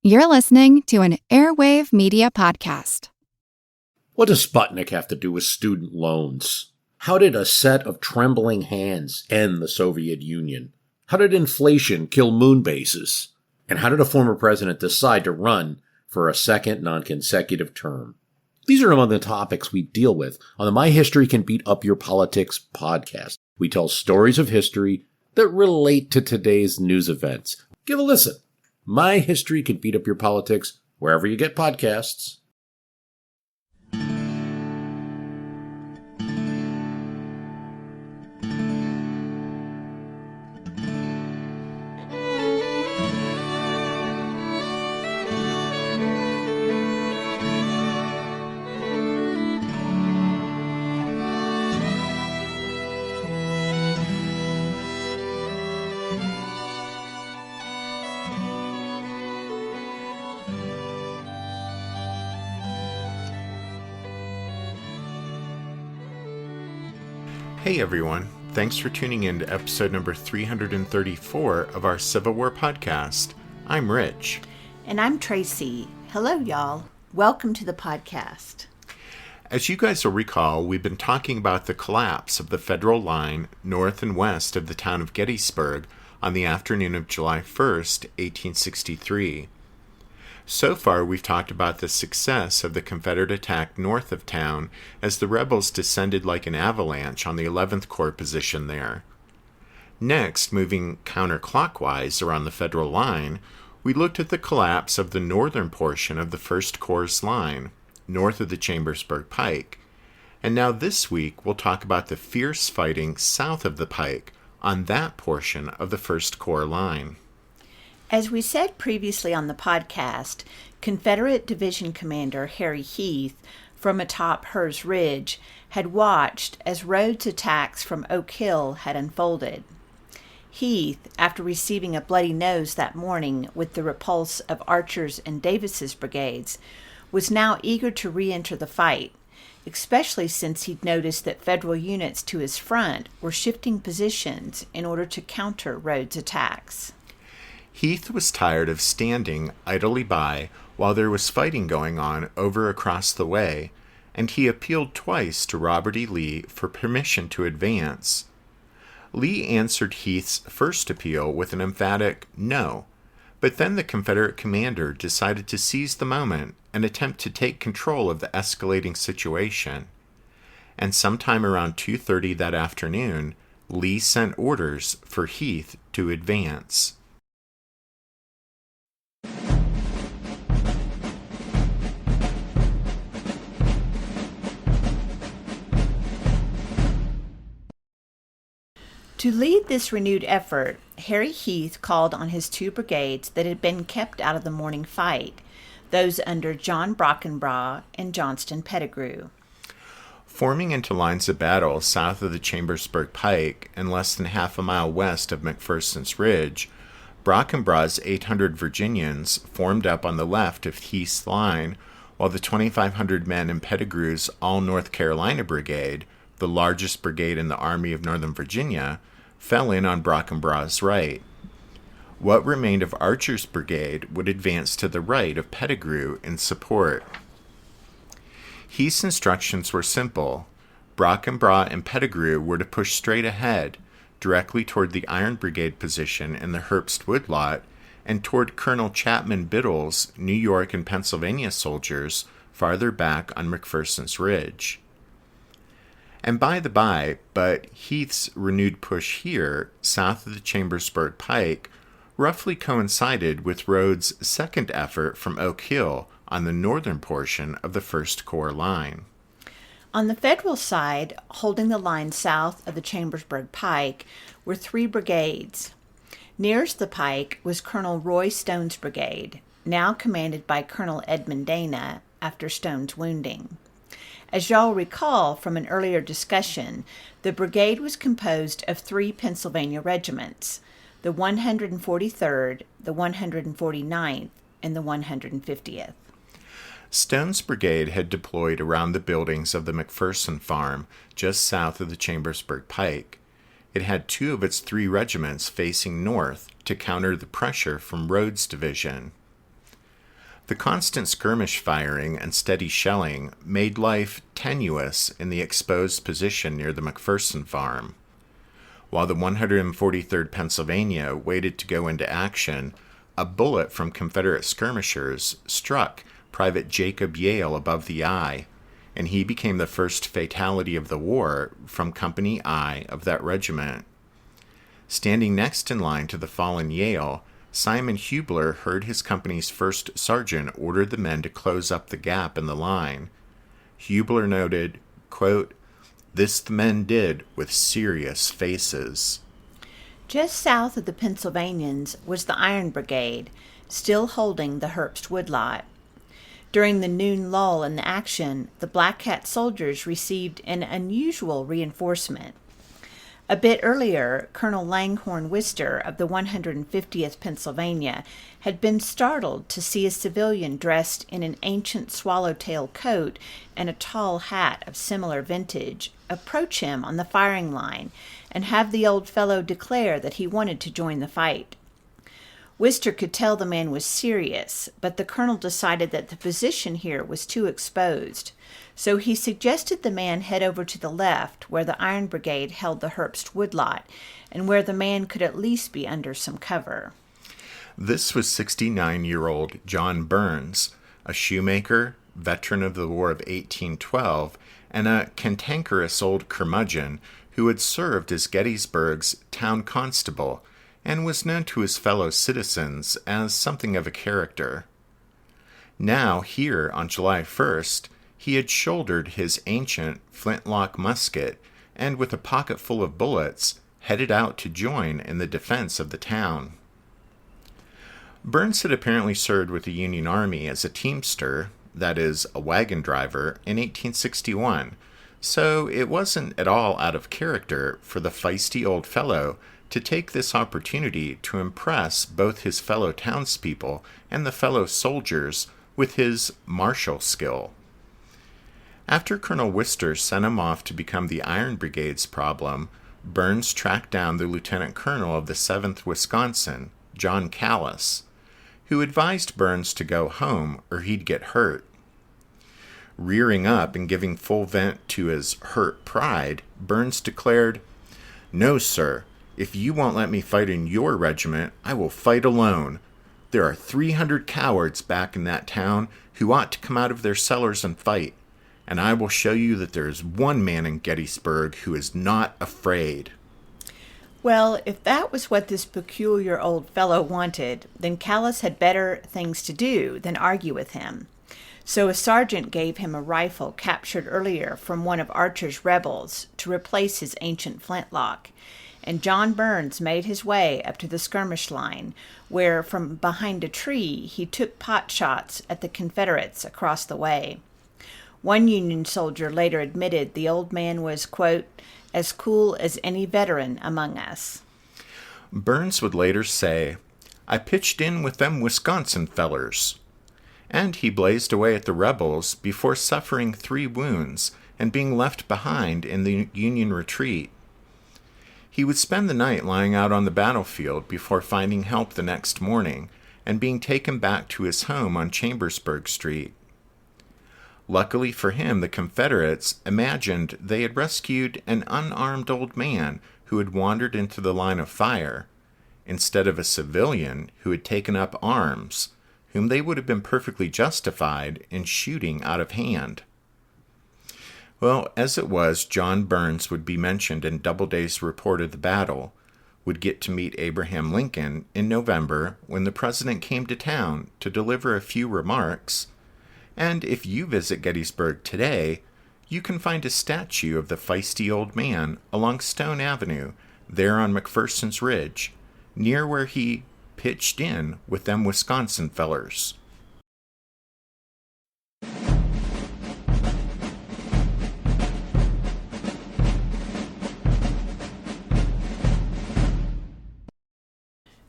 You're listening to an Airwave Media Podcast. What does Sputnik have to do with student loans? How did a set of trembling hands end the Soviet Union? How did inflation kill moon bases? And how did a former president decide to run for a second non-consecutive term? These are among the topics we deal with on the My History Can Beat Up Your Politics podcast. We tell stories of history that relate to today's news events. Give a listen. My History Can Beat Up Your Politics, wherever you get podcasts. Hey everyone, thanks for tuning in to episode number 334 of our Civil War podcast. I'm Rich. And I'm Tracy. Hello y'all. Welcome to the podcast. As you guys will recall, we've been talking about the collapse of the federal line north and west of the town of Gettysburg on the afternoon of July 1st, 1863. So far, we've talked about the success of the Confederate attack north of town as the rebels descended like an avalanche on the 11th Corps position there. Next, moving counterclockwise around the federal line, we looked at the collapse of the northern portion of the 1st Corps' line, north of the Chambersburg Pike. And now this week, we'll talk about the fierce fighting south of the Pike on that portion of the 1st Corps line. As we said previously on the podcast, Confederate Division Commander Harry Heth from atop Hur's Ridge had watched as Rhodes' attacks from Oak Hill had unfolded. Heth, after receiving a bloody nose that morning with the repulse of Archer's and Davis's brigades, was now eager to re-enter the fight, especially since he'd noticed that Federal units to his front were shifting positions in order to counter Rhodes' attacks. Heth was tired of standing idly by while there was fighting going on over across the way, and he appealed twice to Robert E. Lee for permission to advance. Lee answered Heth's first appeal with an emphatic no, but then the Confederate commander decided to seize the moment and attempt to take control of the escalating situation. And sometime around 2:30 that afternoon, Lee sent orders for Heth to advance. To lead this renewed effort, Harry Heth called on his two brigades that had been kept out of the morning fight, those under John Brockenbrough and Johnston Pettigrew. Forming into lines of battle south of the Chambersburg Pike and less than half a mile west of McPherson's Ridge, Brockenbrough's 800 Virginians formed up on the left of Heth's line, while the 2,500 men in Pettigrew's All-North Carolina Brigade, the largest brigade in the Army of Northern Virginia, fell in on Brockenbrough's right. What remained of Archer's brigade would advance to the right of Pettigrew in support. Heth's instructions were simple. Brockenbrough and Pettigrew were to push straight ahead, directly toward the Iron Brigade position in the Herbst Woodlot, and toward Colonel Chapman Biddle's New York and Pennsylvania soldiers farther back on McPherson's Ridge. And by the by, but Heth's renewed push here, south of the Chambersburg Pike, roughly coincided with Rhodes' second effort from Oak Hill on the northern portion of the 1st Corps line. On the Federal side, holding the line south of the Chambersburg Pike, were three brigades. Nearest the pike was Colonel Roy Stone's brigade, now commanded by Colonel Edmund Dana after Stone's wounding. As y'all recall from an earlier discussion, the brigade was composed of three Pennsylvania regiments, the 143rd, the 149th, and the 150th. Stone's brigade had deployed around the buildings of the McPherson farm just south of the Chambersburg Pike. It had two of its three regiments facing north to counter the pressure from Rhodes' division. The constant skirmish firing and steady shelling made life tenuous in the exposed position near the McPherson farm. While the 143rd Pennsylvania waited to go into action, a bullet from Confederate skirmishers struck Private Jacob Yale above the eye, and he became the first fatality of the war from Company I of that regiment. Standing next in line to the fallen Yale, Simon Hubler heard his company's first sergeant order the men to close up the gap in the line. Hubler noted, quote, "This the men did with serious faces." Just south of the Pennsylvanians was the Iron Brigade, still holding the Herbst woodlot. During the noon lull in the action, the Black Cat soldiers received an unusual reinforcement. A bit earlier, Colonel Langhorne Wister of the 150th Pennsylvania had been startled to see a civilian dressed in an ancient swallowtail coat and a tall hat of similar vintage approach him on the firing line and have the old fellow declare that he wanted to join the fight. Wister could tell the man was serious, but the colonel decided that the position here was too exposed, so he suggested the man head over to the left where the Iron Brigade held the Herbst woodlot and where the man could at least be under some cover. This was 69-year-old John Burns, a shoemaker, veteran of the War of 1812, and a cantankerous old curmudgeon who had served as Gettysburg's town constable and was known to his fellow citizens as something of a character. Now, here on July 1st, he had shouldered his ancient flintlock musket and, with a pocket full of bullets, headed out to join in the defense of the town. Burns had apparently served with the Union Army as a teamster, that is, a wagon driver, in 1861, so it wasn't at all out of character for the feisty old fellow to take this opportunity to impress both his fellow townspeople and the fellow soldiers with his martial skill. After Colonel Wister sent him off to become the Iron Brigade's problem, Burns tracked down the lieutenant colonel of the 7th Wisconsin, John Callis, who advised Burns to go home or he'd get hurt. Rearing up and giving full vent to his hurt pride, Burns declared, "No, sir. If you won't let me fight in your regiment, I will fight alone. There are 300 cowards back in that town who ought to come out of their cellars and fight, and I will show you that there is one man in Gettysburg who is not afraid." Well, if that was what this peculiar old fellow wanted, then Callis had better things to do than argue with him. So a sergeant gave him a rifle captured earlier from one of Archer's rebels to replace his ancient flintlock, and John Burns made his way up to the skirmish line, where from behind a tree he took pot shots at the Confederates across the way. One Union soldier later admitted the old man was, quote, "as cool as any veteran among us." Burns would later say, "I pitched in with them Wisconsin fellers," and he blazed away at the rebels before suffering 3 wounds and being left behind in the Union retreat. He would spend the night lying out on the battlefield before finding help the next morning and being taken back to his home on Chambersburg Street. Luckily for him, the Confederates imagined they had rescued an unarmed old man who had wandered into the line of fire, instead of a civilian who had taken up arms, whom they would have been perfectly justified in shooting out of hand. Well, as it was, John Burns would be mentioned in Doubleday's report of the battle, would get to meet Abraham Lincoln in November when the president came to town to deliver a few remarks, and if you visit Gettysburg today, you can find a statue of the feisty old man along Stone Avenue, there on McPherson's Ridge, near where he pitched in with them Wisconsin fellers.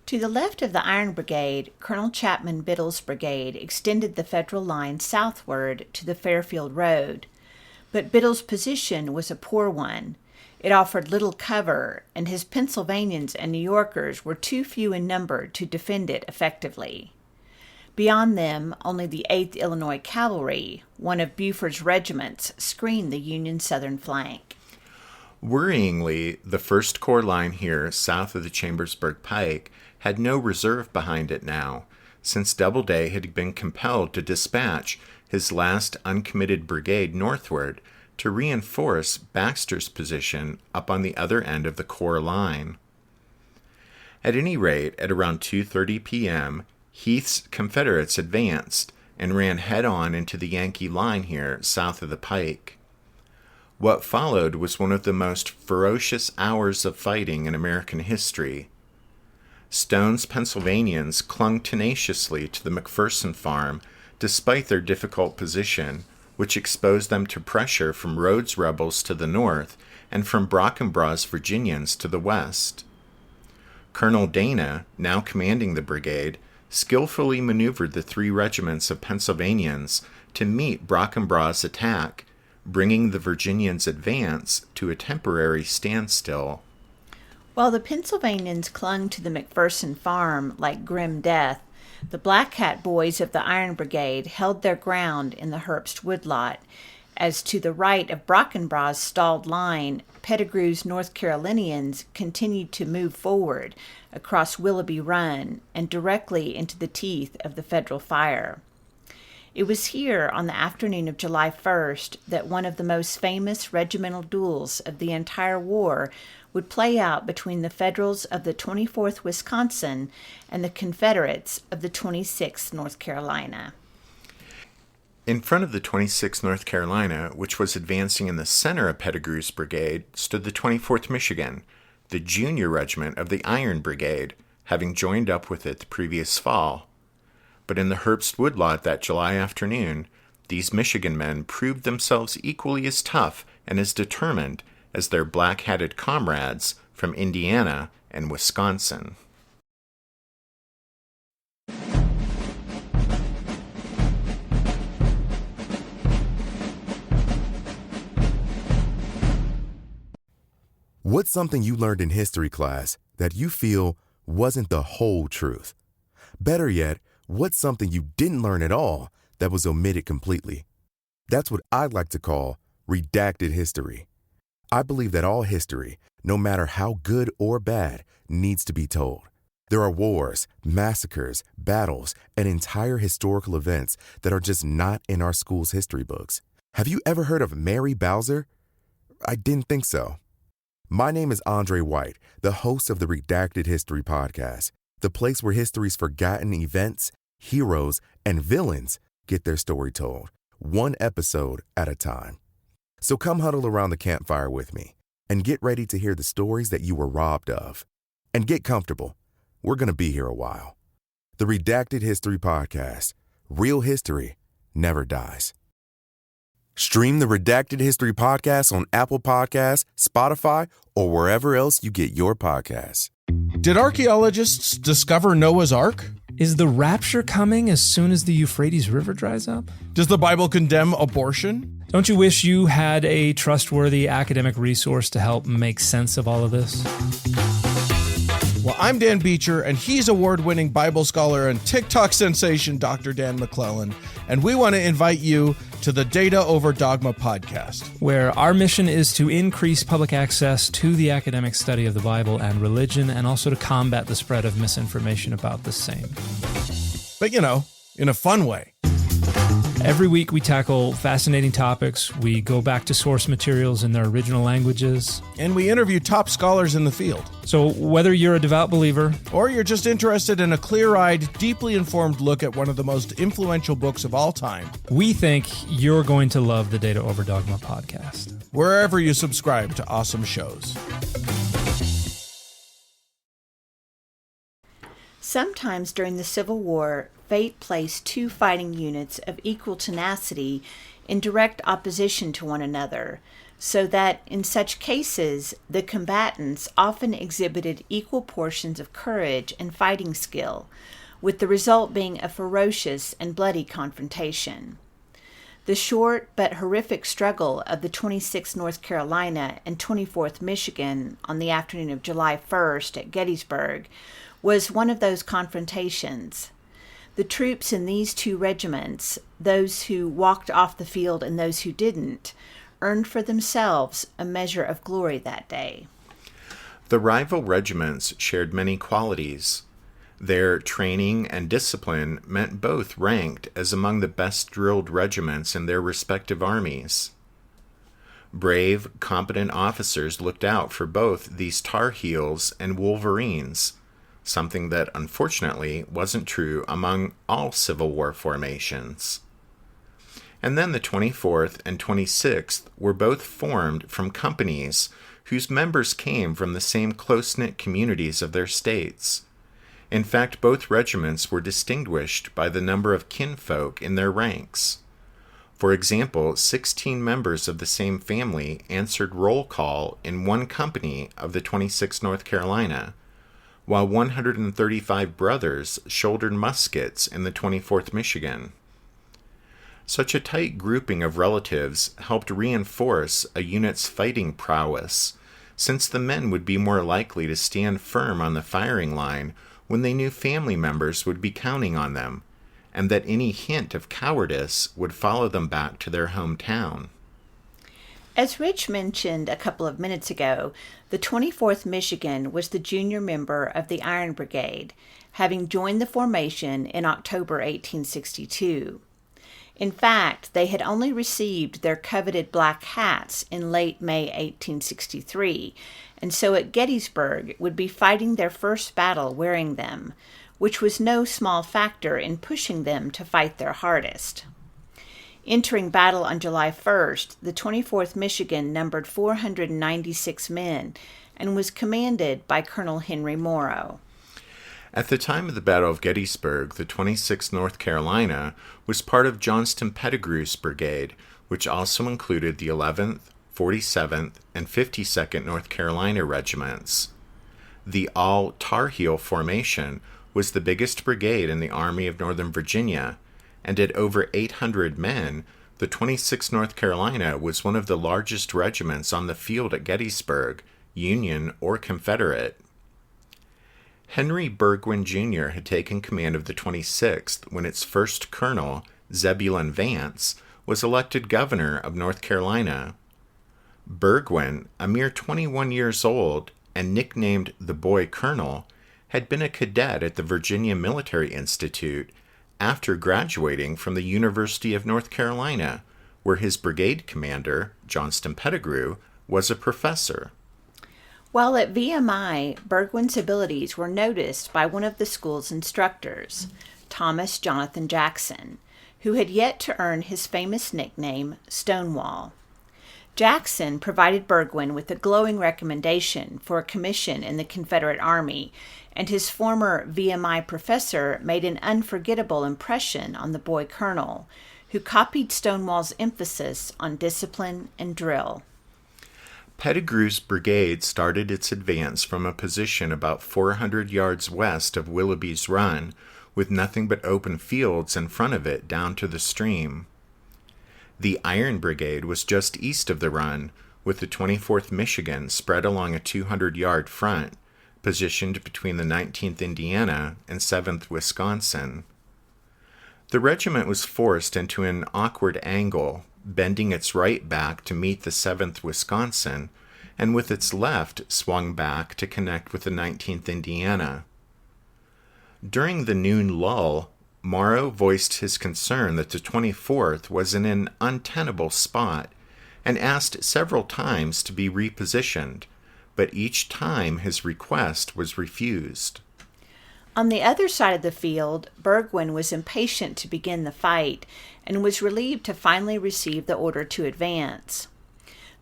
To the left of the Iron Brigade, Colonel Chapman Biddle's brigade extended the Federal line southward to the Fairfield Road, but Biddle's position was a poor one. It offered little cover, and his Pennsylvanians and New Yorkers were too few in number to defend it effectively. Beyond them, only the 8th Illinois Cavalry, one of Buford's regiments, screened the Union southern flank. Worryingly, the 1st Corps line here, south of the Chambersburg Pike, had no reserve behind it now, since Doubleday had been compelled to dispatch his last uncommitted brigade northward to reinforce Baxter's position up on the other end of the Corps line. At any rate, at around 2:30 p.m., Heth's Confederates advanced and ran head-on into the Yankee line here south of the Pike. What followed was one of the most ferocious hours of fighting in American history. Stone's Pennsylvanians clung tenaciously to the McPherson farm despite their difficult position, which exposed them to pressure from Rhodes rebels to the north and from Brockenbrough's Virginians to the west. Colonel Dana, now commanding the brigade, skillfully maneuvered the 3 regiments of Pennsylvanians to meet Brockenbrough's attack, bringing the Virginians' advance to a temporary standstill. While the Pennsylvanians clung to the McPherson farm like grim death, the Black Hat boys of the Iron Brigade held their ground in the Herbst woodlot, as to the right of Brockenbrough's stalled line, Pettigrew's North Carolinians continued to move forward across Willoughby Run and directly into the teeth of the Federal fire. It was here on the afternoon of July 1st that one of the most famous regimental duels of the entire war would play out between the Federals of the 24th Wisconsin and the Confederates of the 26th North Carolina. In front of the 26th North Carolina, which was advancing in the center of Pettigrew's brigade, stood the 24th Michigan, the junior regiment of the Iron Brigade, having joined up with it the previous fall. But in the Herbst woodlot that July afternoon, these Michigan men proved themselves equally as tough and as determined as their black-hatted comrades from Indiana and Wisconsin. What's something you learned in history class that you feel wasn't the whole truth? Better yet, what's something you didn't learn at all that was omitted completely? That's what I'd like to call redacted history. I believe that all history, no matter how good or bad, needs to be told. There are wars, massacres, battles, and entire historical events that are just not in our school's history books. Have you ever heard of Mary Bowser? I didn't think so. My name is Andre White, the host of the Redacted History Podcast, the place where history's forgotten events, heroes, and villains get their story told, one episode at a time. So come huddle around the campfire with me and get ready to hear the stories that you were robbed of. And get comfortable. We're going to be here a while. The Redacted History Podcast. Real history never dies. Stream the Redacted History Podcast on Apple Podcasts, Spotify, or wherever else you get your podcasts. Did archaeologists discover Noah's Ark? Is the rapture coming as soon as the Euphrates River dries up? Does the Bible condemn abortion? Don't you wish you had a trustworthy academic resource to help make sense of all of this? Well, I'm Dan Beecher, and he's award-winning Bible scholar and TikTok sensation Dr. Dan McClellan, and we want to invite you to the Data Over Dogma podcast, where our mission is to increase public access to the academic study of the Bible and religion, and also to combat the spread of misinformation about the same. But, in a fun way. Every week we tackle fascinating topics, we go back to source materials in their original languages, and we interview top scholars in the field. So whether you're a devout believer, or you're just interested in a clear-eyed, deeply informed look at one of the most influential books of all time, we think you're going to love the Data Over Dogma podcast, wherever you subscribe to awesome shows. Sometimes during the Civil War, fate placed two fighting units of equal tenacity in direct opposition to one another, so that in such cases the combatants often exhibited equal portions of courage and fighting skill, with the result being a ferocious and bloody confrontation. The short but horrific struggle of the 26th North Carolina and 24th Michigan on the afternoon of July 1st at Gettysburg was one of those confrontations. The troops in these two regiments, those who walked off the field and those who didn't, earned for themselves a measure of glory that day. The rival regiments shared many qualities. Their training and discipline meant both ranked as among the best drilled regiments in their respective armies. Brave, competent officers looked out for both these Tar Heels and Wolverines, something that unfortunately wasn't true among all Civil War formations. And then the 24th and 26th were both formed from companies whose members came from the same close-knit communities of their states. In fact, both regiments were distinguished by the number of kinfolk in their ranks. For example, 16 members of the same family answered roll call in one company of the 26th North Carolina, while 135 brothers shouldered muskets in the 24th Michigan. Such a tight grouping of relatives helped reinforce a unit's fighting prowess, since the men would be more likely to stand firm on the firing line when they knew family members would be counting on them, and that any hint of cowardice would follow them back to their hometown. As Rich mentioned a couple of minutes ago, the 24th Michigan was the junior member of the Iron Brigade, having joined the formation in October 1862. In fact, they had only received their coveted black hats in late May 1863, and so at Gettysburg would be fighting their first battle wearing them, which was no small factor in pushing them to fight their hardest. Entering battle on July 1st, the 24th Michigan numbered 496 men and was commanded by Colonel Henry Morrow. At the time of the Battle of Gettysburg, the 26th North Carolina was part of Johnston Pettigrew's brigade, which also included the 11th, 47th, and 52nd North Carolina regiments. The all-Tar Heel formation was the biggest brigade in the Army of Northern Virginia, and at over 800 men, the 26th North Carolina was one of the largest regiments on the field at Gettysburg, Union or Confederate. Henry Burgwin Jr. had taken command of the 26th when its first colonel, Zebulon Vance, was elected governor of North Carolina. Burgwin, a mere 21 years old and nicknamed the Boy Colonel, had been a cadet at the Virginia Military Institute after graduating from the University of North Carolina, where his brigade commander, Johnston Pettigrew, was a professor. While at VMI, Burgwin's abilities were noticed by one of the school's instructors, Thomas Jonathan Jackson, who had yet to earn his famous nickname, Stonewall. Jackson provided Burgwin with a glowing recommendation for a commission in the Confederate Army, and his former VMI professor made an unforgettable impression on the boy colonel, who copied Stonewall's emphasis on discipline and drill. Pettigrew's brigade started its advance from a position about 400 yards west of Willoughby's Run, with nothing but open fields in front of it down to the stream. The Iron Brigade was just east of the Run, with the 24th Michigan spread along a 200-yard front, positioned between the 19th Indiana and 7th Wisconsin. The regiment was forced into an awkward angle, bending its right back to meet the 7th Wisconsin, and with its left swung back to connect with the 19th Indiana. During the noon lull, Morrow voiced his concern that the 24th was in an untenable spot and asked several times to be repositioned, but each time his request was refused. On the other side of the field, Burgwin was impatient to begin the fight and was relieved to finally receive the order to advance.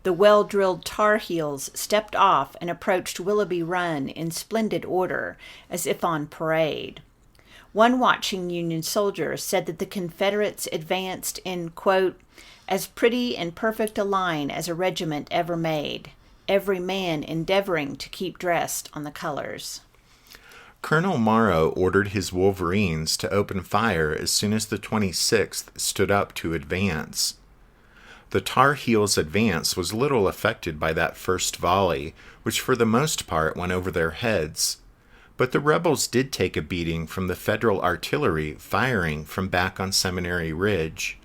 The well-drilled Tar Heels stepped off and approached Willoughby Run in splendid order, as if on parade. One watching Union soldier said that the Confederates advanced in, quote, as pretty and perfect a line as a regiment ever made, every man endeavoring to keep dressed on the colors. Colonel Morrow ordered his Wolverines to open fire as soon as the 26th stood up to advance. The Tar Heels' advance was little affected by that first volley, which for the most part went over their heads, But the rebels did take a beating from the Federal artillery firing from back on Seminary Ridge.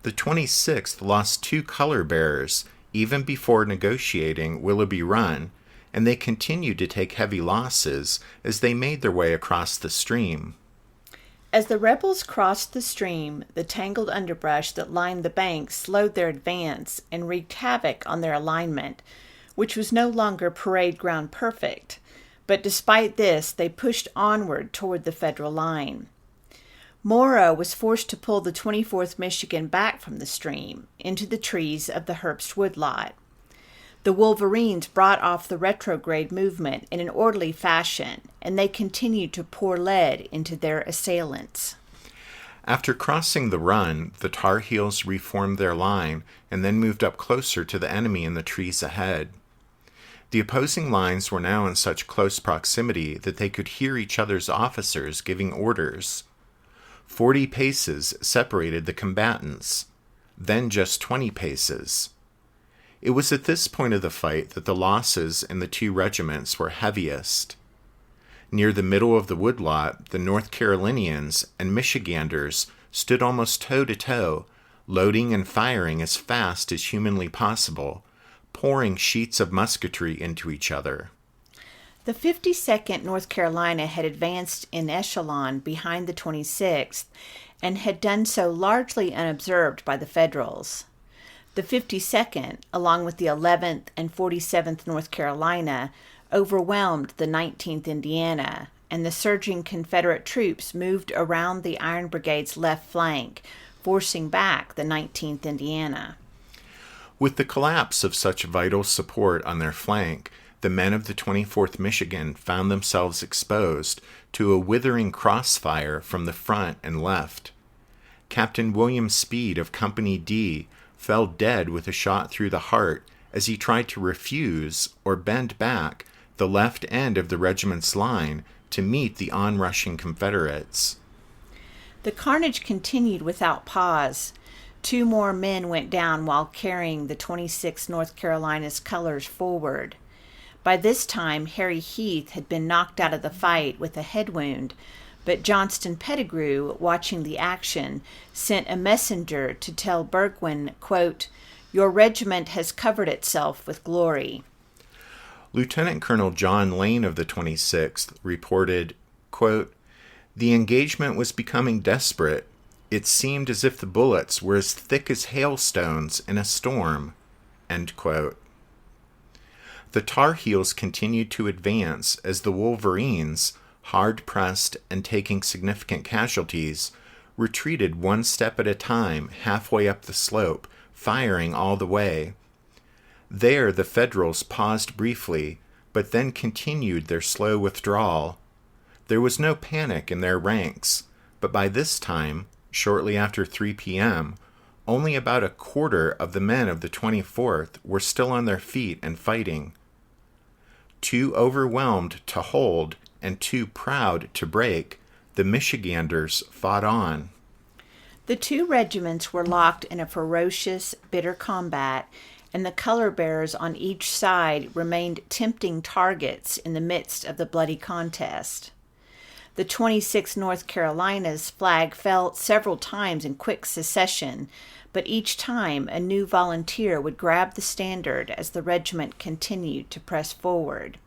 The 26th lost 2 color bearers even before negotiating Willoughby Run, and they continued to take heavy losses as they made their way across the stream. As the rebels crossed the stream, the tangled underbrush that lined the bank slowed their advance and wreaked havoc on their alignment, which was no longer parade ground perfect. But despite this, they pushed onward toward the Federal line. Morrow was forced to pull the 24th Michigan back from the stream into the trees of the Herbst woodlot. The Wolverines brought off the retrograde movement in an orderly fashion, and they continued to pour lead into their assailants. After crossing the run, the Tar Heels reformed their line and then moved up closer to the enemy in the trees ahead. The opposing lines were now in such close proximity that they could hear each other's officers giving orders. 40 paces separated the combatants, then just 20 paces. It was at this point of the fight that the losses in the 2 regiments were heaviest. Near the middle of the woodlot, the North Carolinians and Michiganders stood almost toe-to-toe, loading and firing as fast as humanly possible, pouring sheets of musketry into each other. The 52nd North Carolina had advanced in echelon behind the 26th and had done so largely unobserved by the Federals. The 52nd, along with the 11th and 47th North Carolina, overwhelmed the 19th Indiana, and the surging Confederate troops moved around the Iron Brigade's left flank, forcing back the 19th Indiana. With the collapse of such vital support on their flank, the men of the 24th Michigan found themselves exposed to a withering crossfire from the front and left. Captain William Speed of Company D fell dead with a shot through the heart as he tried to refuse or bend back the left end of the regiment's line to meet the onrushing Confederates. The carnage continued without pause. 2 more men went down while carrying the 26th North Carolina's colors forward. By this time, Harry Heth had been knocked out of the fight with a head wound, but Johnston Pettigrew, watching the action, sent a messenger to tell Burgoyne, quote, "Your regiment has covered itself with glory." Lieutenant Colonel John Lane of the 26th reported, quote, "The engagement was becoming desperate. It seemed as if the bullets were as thick as hailstones in a storm." End quote. The Tar Heels continued to advance as the Wolverines, hard-pressed and taking significant casualties, retreated one step at a time halfway up the slope, firing all the way. There the Federals paused briefly, but then continued their slow withdrawal. There was no panic in their ranks, but by this time, shortly after 3 p.m., only about a quarter of the men of the 24th were still on their feet and fighting. Too overwhelmed to hold and too proud to break, the Michiganders fought on. The 2 regiments were locked in a ferocious, bitter combat, and the color bearers on each side remained tempting targets in the midst of the bloody contest. The 26th North Carolina's flag fell several times in quick succession, but each time a new volunteer would grab the standard as the regiment continued to press forward.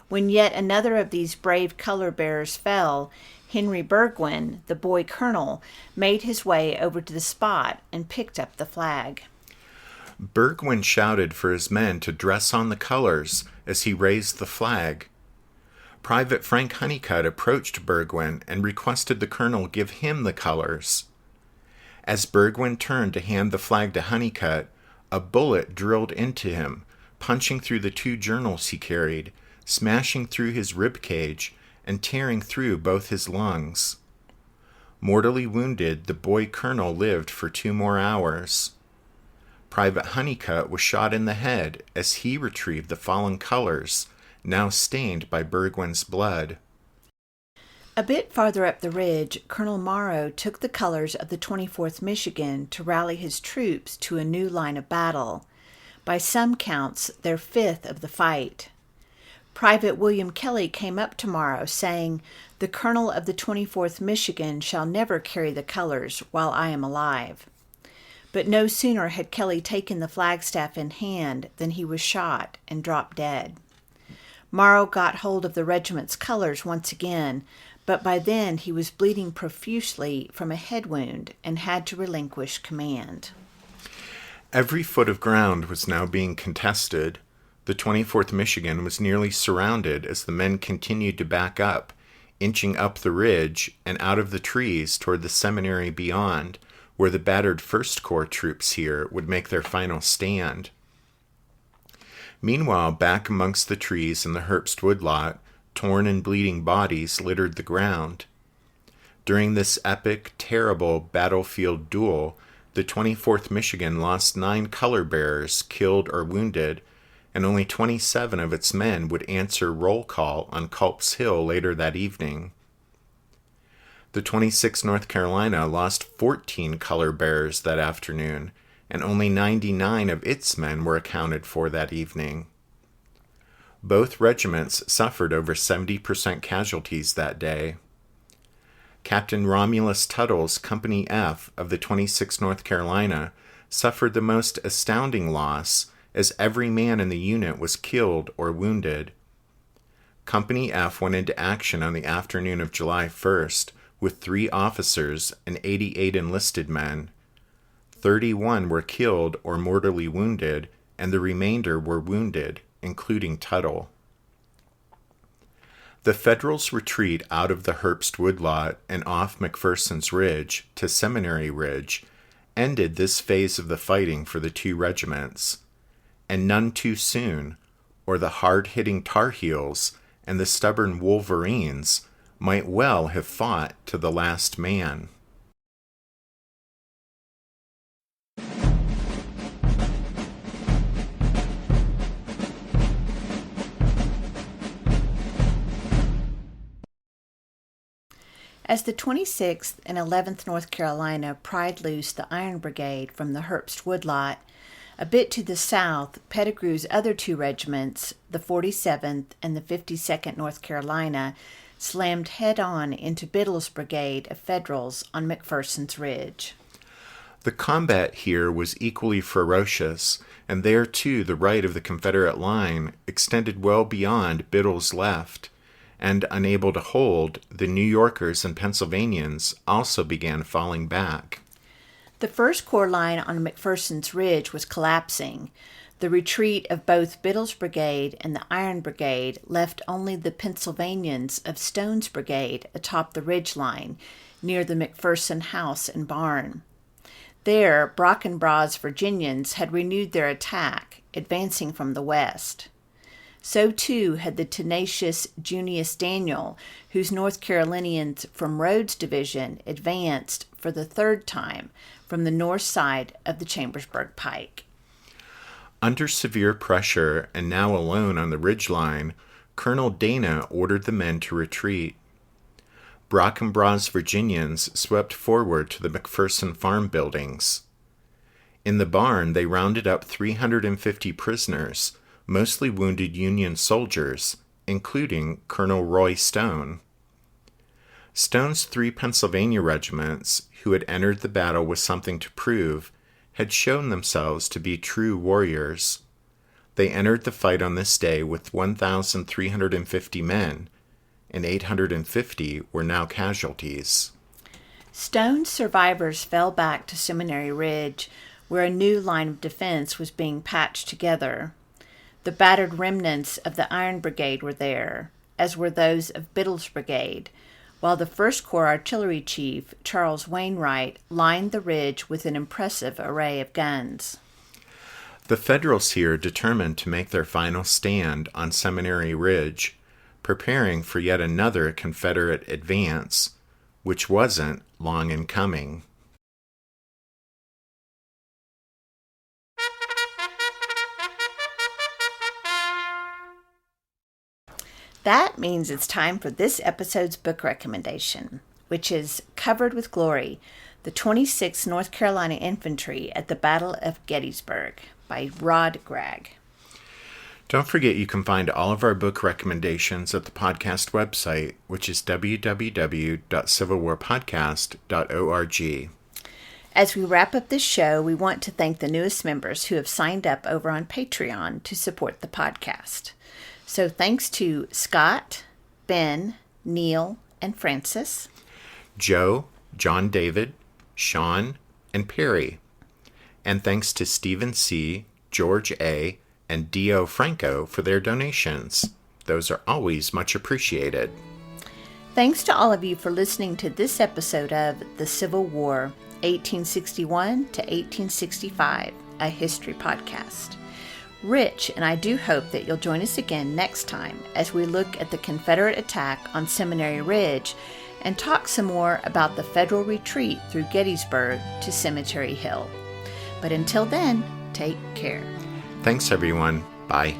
When yet another of these brave color bearers fell, Henry Burgoyne, the boy colonel, made his way over to the spot and picked up the flag. Burgoyne shouted for his men to dress on the colors as he raised the flag. Private Frank Honeycutt approached Burgoyne and requested the colonel give him the colors. As Burgoyne turned to hand the flag to Honeycutt, a bullet drilled into him, punching through the 2 journals he carried, smashing through his rib cage, and tearing through both his lungs. Mortally wounded, the boy colonel lived for 2 more hours. Private Honeycutt was shot in the head as he retrieved the fallen colors, now stained by Burgoyne's blood. A bit farther up the ridge, Colonel Morrow took the colors of the 24th Michigan to rally his troops to a new line of battle, by some counts their 5th of the fight. Private William Kelly came up tomorrow, saying, "The colonel of the 24th Michigan shall never carry the colors while I am alive." But no sooner had Kelly taken the flagstaff in hand than he was shot and dropped dead. Morrow got hold of the regiment's colors once again, but by then he was bleeding profusely from a head wound and had to relinquish command. Every foot of ground was now being contested. The 24th Michigan was nearly surrounded as the men continued to back up, inching up the ridge and out of the trees toward the seminary beyond, where the battered 1st Corps troops here would make their final stand. Meanwhile, back amongst the trees in the Herbst woodlot, torn and bleeding bodies littered the ground. During this epic, terrible battlefield duel, the 24th Michigan lost 9 color bearers killed or wounded, and only 27 of its men would answer roll call on Culp's Hill later that evening. The 26th North Carolina lost 14 color bearers that afternoon, and only 99 of its men were accounted for that evening. Both regiments suffered over 70% casualties that day. Captain Romulus Tuttle's Company F of the 26th North Carolina suffered the most astounding loss, as every man in the unit was killed or wounded. Company F went into action on the afternoon of July 1st with 3 officers and 88 enlisted men. 31 were killed or mortally wounded, and the remainder were wounded, including Tuttle. The Federals' retreat out of the Herbst woodlot and off McPherson's Ridge to Seminary Ridge ended this phase of the fighting for the 2 regiments, and none too soon, or the hard-hitting Tar Heels and the stubborn Wolverines might well have fought to the last man. As the 26th and 11th North Carolina pried loose the Iron Brigade from the Herbst woodlot, a bit to the south, Pettigrew's other 2 regiments, the 47th and the 52nd North Carolina, slammed head-on into Biddle's brigade of Federals on McPherson's Ridge. The combat here was equally ferocious, and there too the right of the Confederate line extended well beyond Biddle's left, and unable to hold, the New Yorkers and Pennsylvanians also began falling back. The 1st Corps line on McPherson's Ridge was collapsing. The retreat of both Biddle's brigade and the Iron Brigade left only the Pennsylvanians of Stone's brigade atop the ridge line, near the McPherson house and barn. There, Brockenbrough's Virginians had renewed their attack, advancing from the west. So too had the tenacious Junius Daniel, whose North Carolinians from Rhodes' division advanced for the 3rd time from the north side of the Chambersburg Pike. Under severe pressure, and now alone on the ridgeline, Colonel Dana ordered the men to retreat. Brockenbrough's Virginians swept forward to the McPherson farm buildings. In the barn, they rounded up 350 prisoners, mostly wounded Union soldiers, including Colonel Roy Stone. Stone's 3 Pennsylvania regiments, who had entered the battle with something to prove, had shown themselves to be true warriors. They entered the fight on this day with 1,350 men, and 850 were now casualties. Stone's survivors fell back to Seminary Ridge, where a new line of defense was being patched together. The battered remnants of the Iron Brigade were there, as were those of Biddle's brigade, while the 1st Corps Artillery Chief, Charles Wainwright, lined the ridge with an impressive array of guns. The Federals here determined to make their final stand on Seminary Ridge, preparing for yet another Confederate advance, which wasn't long in coming. That means it's time for this episode's book recommendation, which is Covered with Glory, the 26th North Carolina Infantry at the Battle of Gettysburg by Rod Gregg. Don't forget you can find all of our book recommendations at the podcast website, which is www.civilwarpodcast.org. As we wrap up this show, we want to thank the newest members who have signed up over on Patreon to support the podcast. So thanks to Scott, Ben, Neil, and Francis, Joe, John David, Sean, and Perry. And thanks to Stephen C., George A., and Dio Franco for their donations. Those are always much appreciated. Thanks to all of you for listening to this episode of The Civil War, 1861 to 1865, a history podcast. Rich and I do hope that you'll join us again next time as we look at the Confederate attack on Seminary Ridge and talk some more about the Federal retreat through Gettysburg to Cemetery Hill. But until then, take care. Thanks, everyone. Bye.